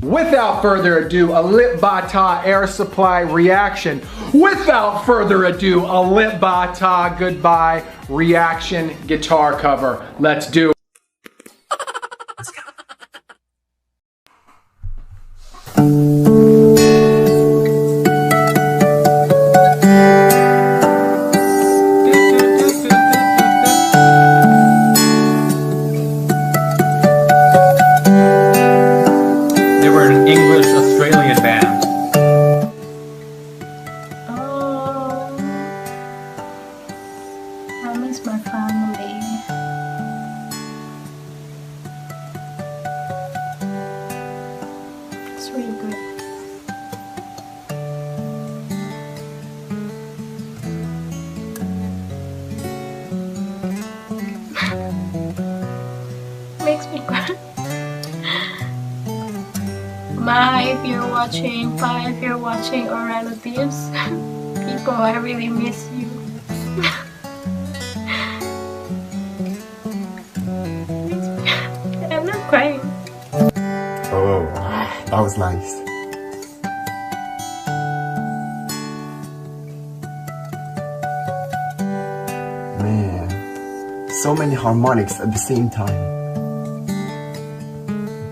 Without further ado, a lip bata air supply reaction. Without further ado, a lip bata goodbye reaction guitar cover. Let's do it. English-Australian band. Oh, I miss my family. It's really good. Makes me cry. Ma, if you're watching, Pa, if you're watching, or relatives, people, I really miss you. I'm not crying. Oh, that was nice. Man, so many harmonics at the same time.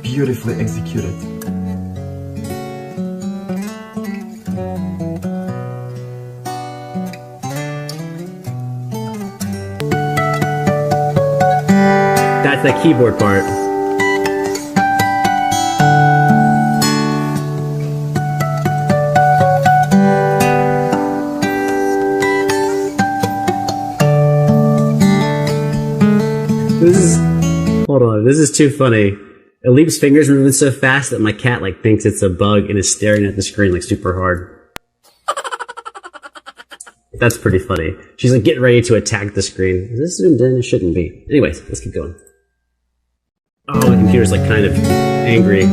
Beautifully executed. That's the keyboard part. Hold on, this is too funny. ALIF's fingers moving so fast that my cat like thinks it's a bug and is staring at the screen like super hard. That's pretty funny. She's like getting ready to attack the screen. Is this zoomed in? It shouldn't be. Anyways, let's keep going. Oh, the computer's like kind of angry.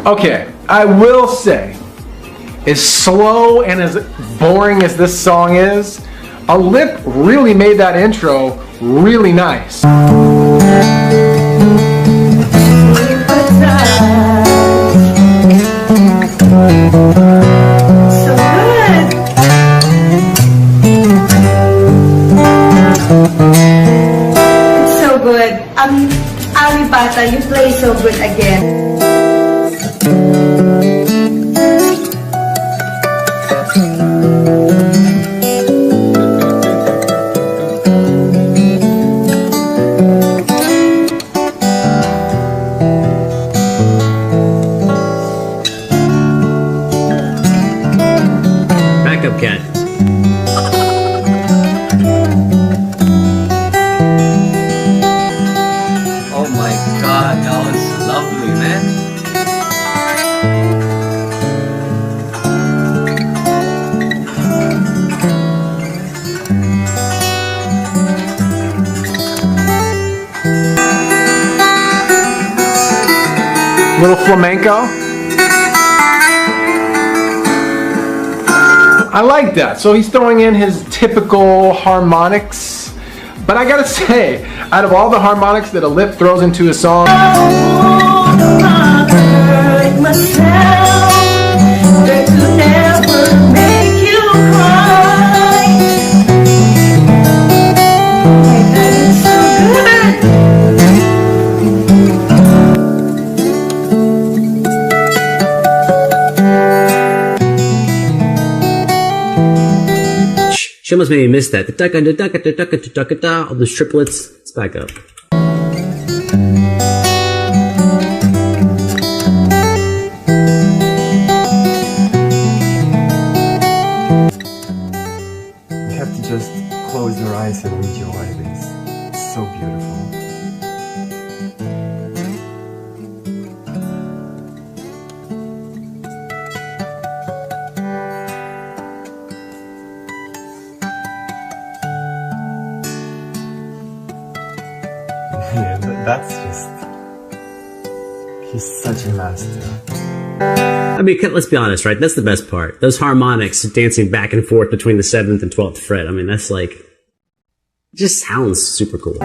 Okay, I will say, as slow and as boring as this song is, ALIF really made that intro really nice. So good. It's so good. Alibata, you play so good again. Backup cat. Oh my god, that was lovely, man. Little flamenco. I like that. So he's throwing in his typical harmonics. But I gotta say, out of all the harmonics that ALIF throws into a song, She almost made me miss that. All those triplets. Let's back up. You have to just close your eyes and enjoy this. It's so beautiful. Yeah, that's just... He's such a master. I mean, let's be honest, right? That's the best part. Those harmonics dancing back and forth between the 7th and 12th fret. I mean, that's like, it just sounds super cool.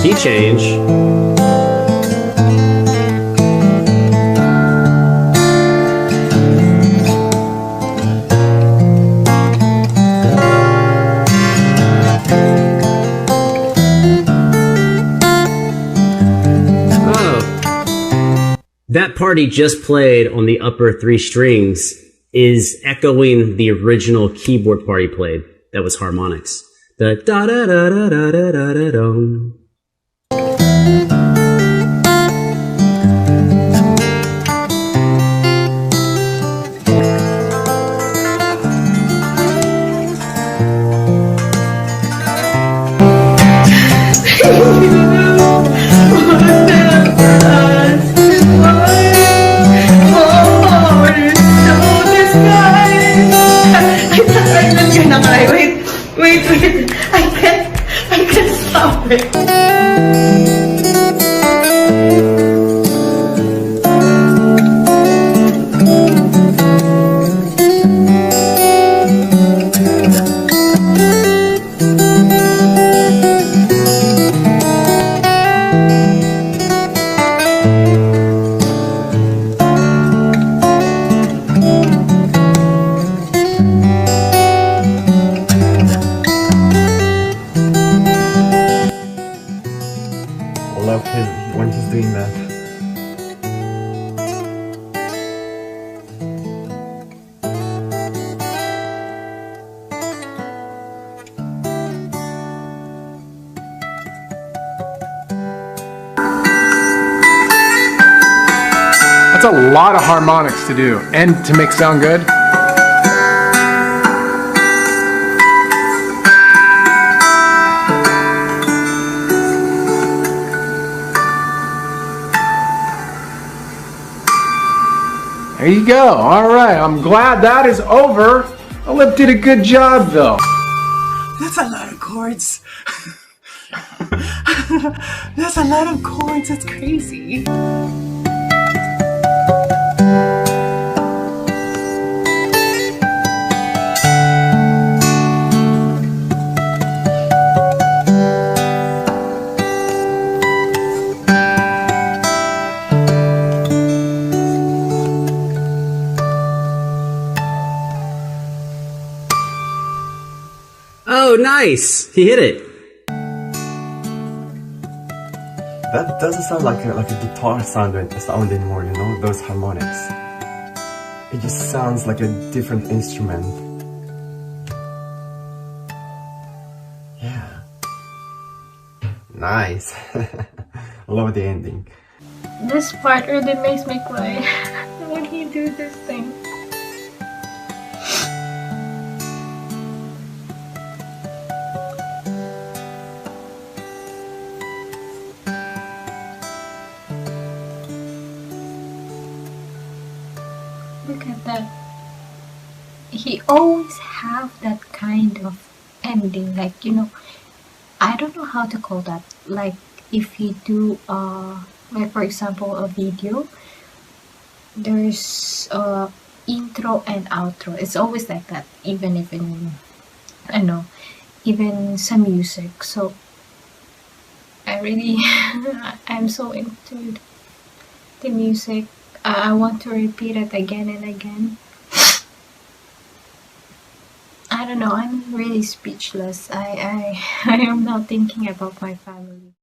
Key change. That part he just played on the upper 3 strings is echoing the original keyboard part he played. That was harmonics. The da da da da da da da da dum. Wait, I can't stop it. I love when he's doing that. That's a lot of harmonics to do and to make sound good. There you go. All right. I'm glad that is over. ALIF did a good job though. That's a lot of chords. That's a lot of chords. That's crazy. Oh, nice! He hit it. That doesn't sound like a guitar sound anymore, you know, those harmonics. It just sounds like a different instrument. Yeah. Nice. Love the ending. This part really makes me cry when he do this thing. Look at that. He always have that kind of ending, like, you know, I don't know how to call that. Like if he do like for example a video, there's intro and outro. It's always like that, even if in, I know, even some music. So I really I'm so into the music. I want to repeat it again and again. I don't know, I'm really speechless. I am now thinking about my family.